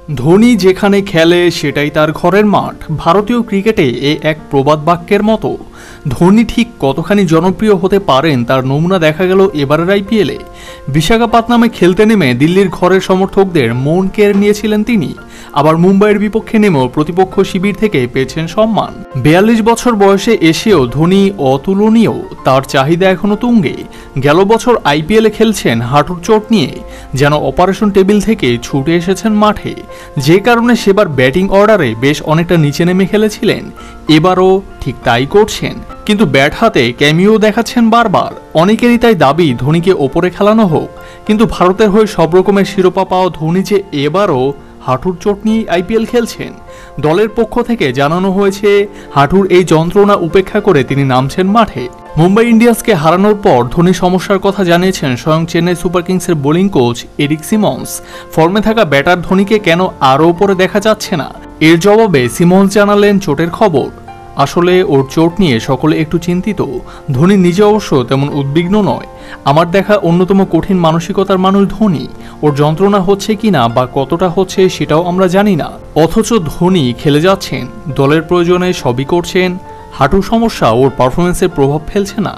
ধোনি যেখানে খেলে সেটাই তার ঘরের মাঠ। ভারতীয় ক্রিকেটে এ এক প্রবাদ বাক্যের মতো। ধোনি ঠিক কতখানি জনপ্রিয় হতে পারেন তার নমুনা দেখা গেল এবারের আইপিএলে। বিশাখাপত্তনমে খেলতে নেমে দিল্লির ঘরের সমর্থকদের মন কেড়ে নিয়েছিলেন তিনি। আবার মুম্বাইয়ের বিপক্ষে নেমেও প্রতিপক্ষ শিবির থেকে পেয়েছেন সম্মান। 42 বছর বয়সে এসেও ধোনি অতুলনীয়, তার চাহিদা এখনো তুঙ্গে। গেল বছর আইপিএলে খেলছেন হাঁটুর চোট নিয়ে, যেন অপারেশন টেবিল থেকে ছুটে এসেছেন মাঠে। যে কারণে সেবার ব্যাটিং অর্ডারে বেশ অনেকটা নিচে নেমে খেলেছিলেন, এবারও ঠিক তাই করছেন। কিন্তু ব্যাট হাতে ক্যামিও দেখাচ্ছেন বারবার। অনেকেরই তাই দাবি ধোনিকে ওপরে খেলানো হোক। কিন্তু ভারতের হয়ে সব রকমের শিরোপা পাওয়া ধোনি যে এবারও হাঁটুর চোট নিয়ে আইপিএল খেলছেন। দলের পক্ষ থেকে জানানো হয়েছে হাঁটুর এই যন্ত্রণা উপেক্ষা করে তিনি নামছেন মাঠে। মুম্বাই ইন্ডিয়ান্সকে হারানোর পর ধোনি সমস্যার কথা জানিয়েছেন স্বয়ং চেন্নাই সুপার কিংসের বোলিং কোচ এরিক সিমন্স। ফর্মে থাকা ব্যাটার ধোনিকে কেন আরও ওপরে দেখা যাচ্ছে না, এর জবাবে সিমন্স জানালেন চোটের খবর। আসলে ওর চোট নিয়ে সকলে একটু চিন্তিত। ধোনি নিজে অবশ্য তেমন উদ্বিগ্ন নয়। আমার দেখা অন্যতম কঠিন মানসিকতার মানুষ ধোনি। ওর যন্ত্রণা হচ্ছে কিনা বা কতটা হচ্ছে সেটাও আমরা জানি না, অথচ ধোনি খেলে যাচ্ছেন, দলের প্রয়োজনে সবই করছেন। হাঁটুর সমস্যা ওর পারফরমেন্সের প্রভাব ফেলছে না।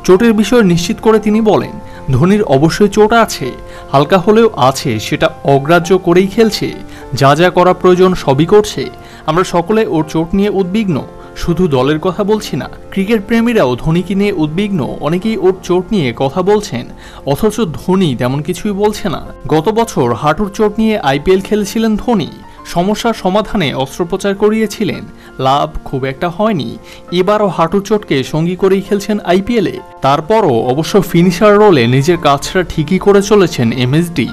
চোটের বিষয়ে নিশ্চিত করে তিনি বলেন, ধোনির অবশ্যই চোট আছে, হালকা হলেও আছে, সেটা অগ্রাহ্য করেই খেলছে। যা যা করা প্রয়োজন সবই করছে। আমরা সকলে ওর চোট নিয়ে উদ্বিগ্ন, শুধু দলের কথা বলছি না, ক্রিকেট প্রেমীরাও ধোনিকে নিয়ে উদ্বিগ্ন। অনেকেই ওর চোট নিয়ে কথা বলছেন, অথচ ধোনি তেমন কিছুই বলছে না। গত বছর হাঁটুর চোট নিয়ে আইপিএল খেলেছিলেন ধোনি, সমস্যার সমাধানে অস্ত্রোপচার করিয়েছিলেন, লাভ খুব একটা হয়নি। এবারও হাঁটুর চোটকে সঙ্গী করেই খেলছেন আইপিএলে। তারপরও অবশ্য ফিনিশার রোলে নিজের কাজটা ঠিকই করে চলেছেন এমএসডি।